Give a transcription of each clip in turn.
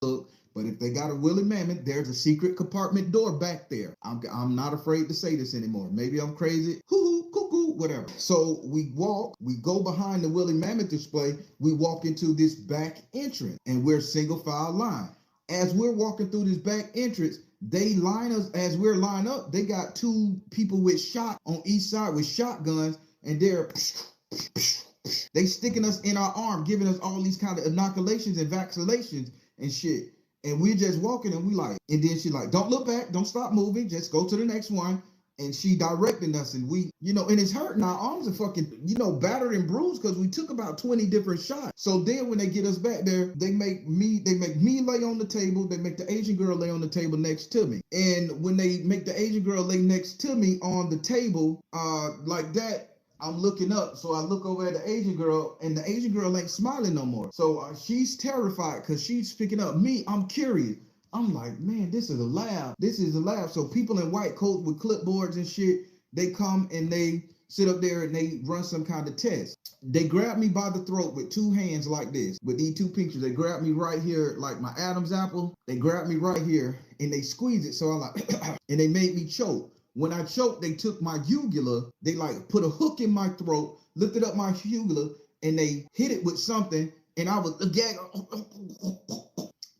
look. But if they got a woolly mammoth, there's a secret compartment door back there. I'm not afraid to say this anymore. Maybe I'm crazy. Hoo hoo, cuckoo, whatever. So we go behind the woolly mammoth display. We walk into this back entrance, and we're single file line. As we're walking through this back entrance, they line us as we're lined up. They got two people with shot on each side with shotguns, and they sticking us in our arm, giving us all these kind of inoculations and vaccinations and shit. And we're just walking, and we like, and then she like, don't look back, don't stop moving, just go to the next one. And she directing us, and we, and it's hurting. Our arms are fucking, battered and bruised because we took about 20 different shots. So then when they get us back there, they make me lay on the table. They make the Asian girl lay on the table next to me. And when they make the Asian girl lay next to me on the table, like that, I'm looking up, so I look over at the Asian girl, and the Asian girl ain't smiling no more. So she's terrified because she's picking up me. I'm curious. I'm like, man, this is a lab. This is a lab. So people in white coats with clipboards and shit, they come and they sit up there and they run some kind of test. They grab me by the throat with two hands like this, with these two pictures. They grab me right here, like my Adam's apple. They grab me right here and they squeeze it. So I'm like, and they made me choke. When I choked, they took my uvula. They like put a hook in my throat, lifted up my uvula, and they hit it with something. And I was gag.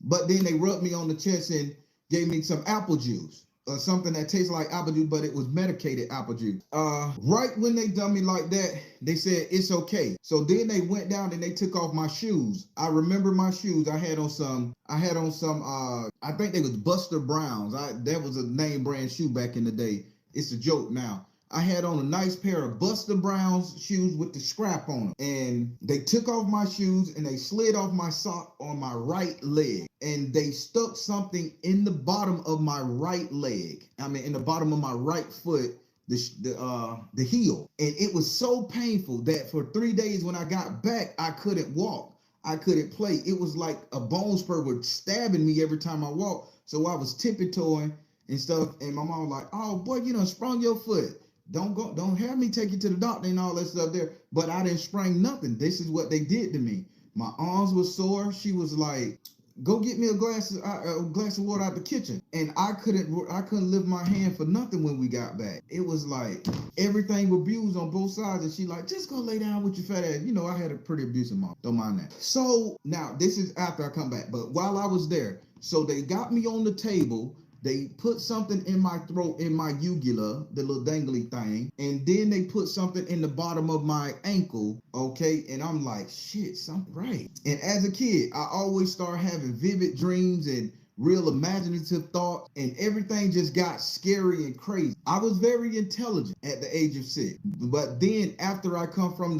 But then they rubbed me on the chest and gave me some apple juice. Something that tastes like apple juice, but it was medicated apple juice. Right when they done me like that, they said it's okay. So then they went down and they took off my shoes. I remember my shoes. I had on some. I think they was Buster Browns. That was a name brand shoe back in the day. It's a joke now. I had on a nice pair of Buster Brown's shoes with the scrap on them. And they took off my shoes and they slid off my sock on my right leg. And they stuck something in the bottom of my right leg. In the bottom of my right foot, the heel. And it was so painful that for 3 days when I got back, I couldn't walk. I couldn't play. It was like a bone spur was stabbing me every time I walked. So I was tippy-toeing and stuff. And my mom was like, oh boy, you done sprung your foot. Don't have me take you to the doctor and all that stuff there. But I didn't sprain nothing. This is what they did to me. My arms were sore. She was like, go get me a glass of water out the kitchen. And I couldn't lift my hand for nothing when we got back. It was like everything was abused on both sides. And she like, just go lay down with your fat ass. I had a pretty abusive mom. Don't mind that. So now this is after I come back. But while I was there, so they got me on the table. They put something in my throat, in my uvula, the little dangly thing, and then they put something in the bottom of my ankle, okay? And I'm like, shit, something right. And as a kid, I always started having vivid dreams and real imaginative thoughts, and everything just got scary and crazy. I was very intelligent at the age of 6. But then after I come from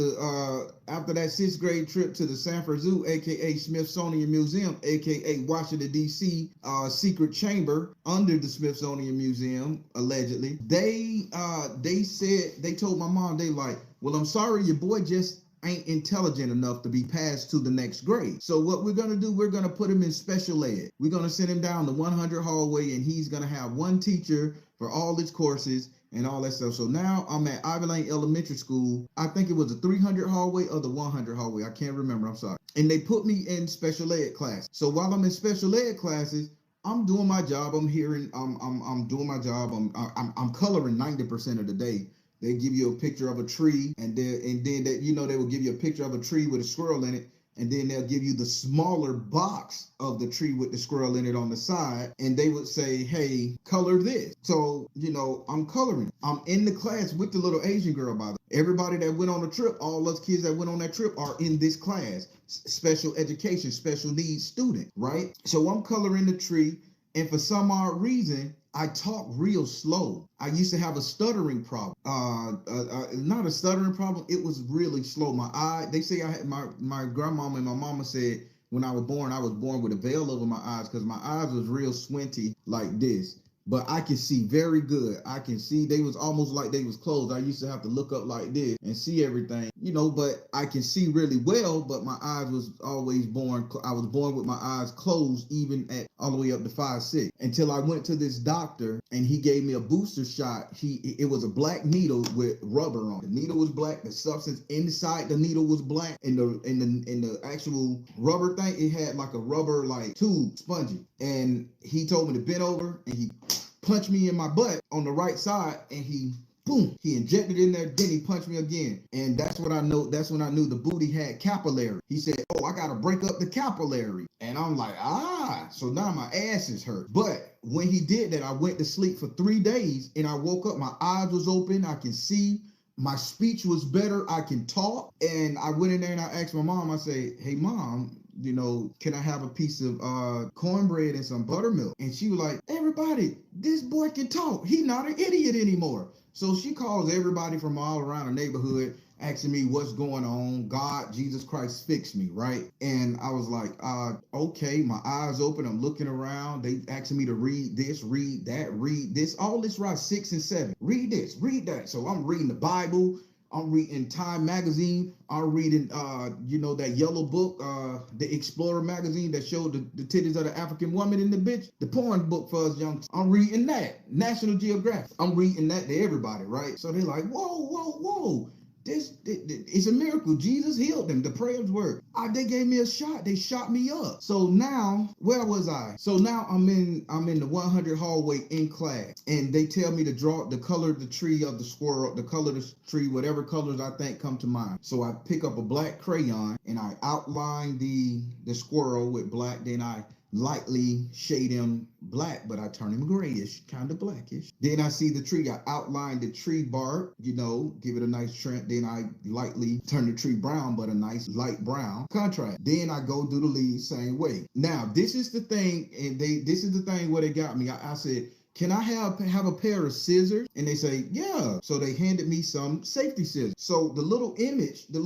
after that 6th grade trip to the Sanford Zoo, aka Smithsonian Museum, aka Washington D.C. Secret chamber under the Smithsonian Museum, allegedly, they told my mom, they like, well, I'm sorry, your boy just ain't intelligent enough to be passed to the next grade. So what we're going to do, we're going to put him in special ed. We're going to send him down the 100 hallway, and he's going to have one teacher for all his courses and all that stuff. So now I'm at Ivy Lane Elementary School. I think it was the 300 hallway or the 100 hallway. I can't remember. I'm sorry. And they put me in special ed class. So while I'm in special ed classes, I'm doing my job. I'm doing my job. I'm coloring 90% of the day. They give you a picture of a tree, and then they will give you a picture of a tree with a squirrel in it, and then they'll give you the smaller box of the tree with the squirrel in it on the side, and they would say, hey, color this. So, I'm coloring. I'm in the class with the little Asian girl, by the way. Everybody that went on the trip, all those kids that went on that trip are in this class. Special education, special needs student, right? So I'm coloring the tree, and for some odd reason, I talk real slow. I used to have a stuttering problem. Not a stuttering problem. It was really slow. They say I had my grandmama and my mama said when I was born with a veil over my eyes because my eyes was real squinty like this. but I can see very good. I can see they was almost like they was closed. I used to have to look up like this and see everything, you know, but I can see really well, but my eyes was always I was born with my eyes closed, even at all the way up to 5'6", until I went to this doctor and he gave me a booster shot. It was a black needle with rubber on it. The needle was black. The substance inside the needle was black. In the actual rubber thing, it had like a rubber like tube, spongy. And he told me to bend over and he punched me in my butt on the right side, and he injected in there, then he punched me again. And that's when I knew the booty had capillary. He said, oh, I gotta break up the capillary. And I'm like, so now my ass is hurt. But when he did that, I went to sleep for 3 days and I woke up, my eyes was open, I can see, my speech was better, I can talk. And I went in there and I asked my mom, I say, hey mom, you know, can I have a piece of cornbread and some buttermilk? And she was like, everybody, this boy can talk. He not an idiot anymore. So she calls everybody from all around the neighborhood asking me what's going on. God, Jesus Christ, fix me, right? And I was like, okay, my eyes open, I'm looking around. They asking me to read this, read that, read this, all this right, 6 and 7. Read this, read that. So I'm reading the Bible. I'm reading Time magazine. I'm reading, that yellow book, the Explorer magazine that showed the titties of the African woman in the bitch, the porn book for us young. I'm reading that, National Geographic. I'm reading that to everybody, right? So they're like, whoa. This it's a miracle. Jesus healed them. The prayers worked. They gave me a shot. They shot me up. So now, where was I? So now I'm in the 100 hallway in class, and they tell me to draw the color of the tree of the squirrel, the color of the tree, whatever colors I think come to mind. So I pick up a black crayon and I outline the squirrel with black. Then I lightly shade him black, but I turn him grayish, kind of blackish. Then I see the tree. I outline the tree bark, give it a nice trim. Then I lightly turn the tree brown, but a nice light brown contrast. Then I go do the leaves same way. Now, this is the thing, and this is the thing where they got me. I said, can I have a pair of scissors? And they say, yeah. So they handed me some safety scissors. So the little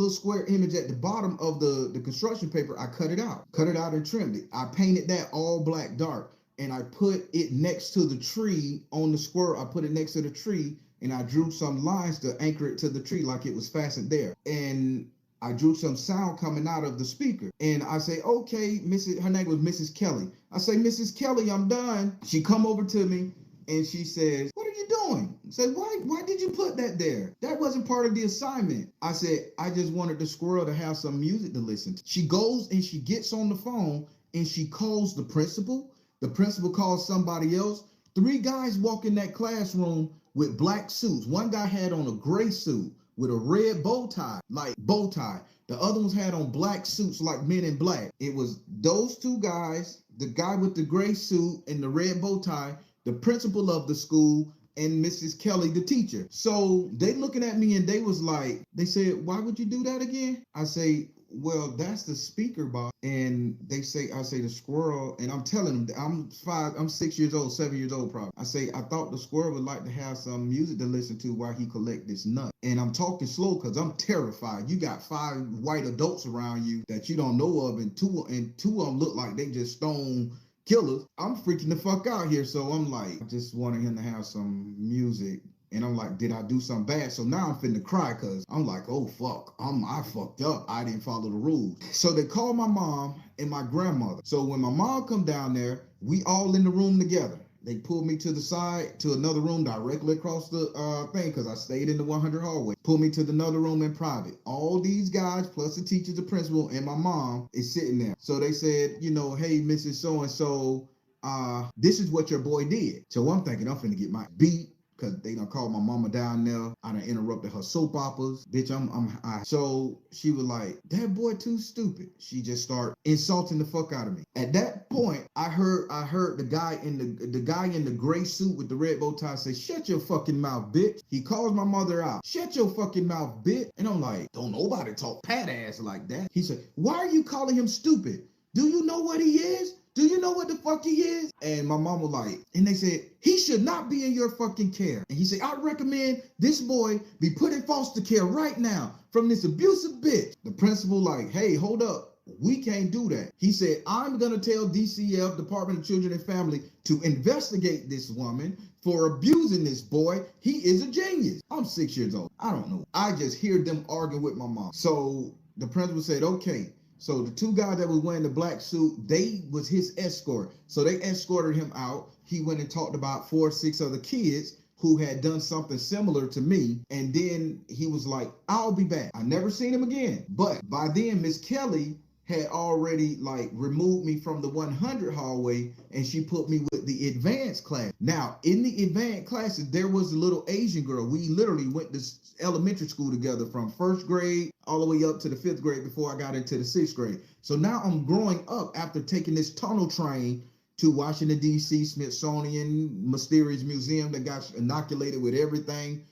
square image at the bottom of the construction paper, I cut it out and trimmed it. I painted that all black dark, and I put it next to the tree on the squirrel. I put it next to the tree, and I drew some lines to anchor it to the tree like it was fastened there. And I drew some sound coming out of the speaker. And I say, okay, her name was Mrs. Kelly. I say, Mrs. Kelly, I'm done. She come over to me and she says, what are you doing? I said, why did you put that there? That wasn't part of the assignment. I said, I just wanted the squirrel to have some music to listen to. She goes and she gets on the phone and she calls the principal. The principal calls somebody else. 3 guys walk in that classroom with black suits. One guy had on a gray suit with a red bow tie, like bow tie. The other ones had on black suits like Men in Black. It was those 2 guys, the guy with the gray suit and the red bow tie, the principal of the school, and Mrs. Kelly, the teacher. So they looking at me and they was like, they said, why would you do that again? I say, well, that's the speaker box. And I say the squirrel, and I'm telling them, I'm 6 years old, 7 years old probably. I say, I thought the squirrel would like to have some music to listen to while he collect this nut. And I'm talking slow because I'm terrified. You got 5 white adults around you that you don't know of, and two of them look like they just stone killers. I'm freaking the fuck out here. So I'm like, I just wanted him to have some music. And I'm like, did I do something bad? So now I'm finna cry because I'm like, oh, fuck. I fucked up. I didn't follow the rules. So they called my mom and my grandmother. So when my mom come down there, we all in the room together. They pulled me to the side to another room directly across the thing because I stayed in the 100 hallway. Pulled me to another room in private. All these guys, plus the teachers, the principal, and my mom is sitting there. So they said, hey, Mrs. So-and-so, this is what your boy did. So I'm thinking I'm finna get my beat, because they done called my mama down there. I done interrupted her soap operas. Bitch, So she was like, that boy too stupid. She just started insulting the fuck out of me. At that point, I heard the guy in the gray suit with the red bow tie say, shut your fucking mouth, bitch. He calls my mother out. Shut your fucking mouth, bitch. And I'm like, don't nobody talk pat ass like that. He said, why are you calling him stupid? Do you know what he is? Do you know what the fuck he is? And my mom was like, and they said, he should not be in your fucking care. And he said, I recommend this boy be put in foster care right now from this abusive bitch. The principal like, hey, hold up. we can't do that. He said, I'm going to tell DCF, Department of Children and Family, to investigate this woman for abusing this boy. He is a genius. I'm 6 years old. I don't know. I just hear them arguing with my mom. So the principal said, okay. So the two guys that was wearing the black suit, they was his escort. So they escorted him out. He went and talked about 4 or 6 other kids who had done something similar to me. And then he was like, I'll be back. I never seen him again. But by then, Miss Kelly had already like removed me from the 100 hallway, and she put me with the advanced class. Now, in the advanced classes, there was a little Asian girl. We literally went to elementary school together from 1st grade all the way up to the 5th grade before I got into the 6th grade. So now I'm growing up after taking this tunnel train to Washington, D.C., Smithsonian, mysterious museum that got inoculated with everything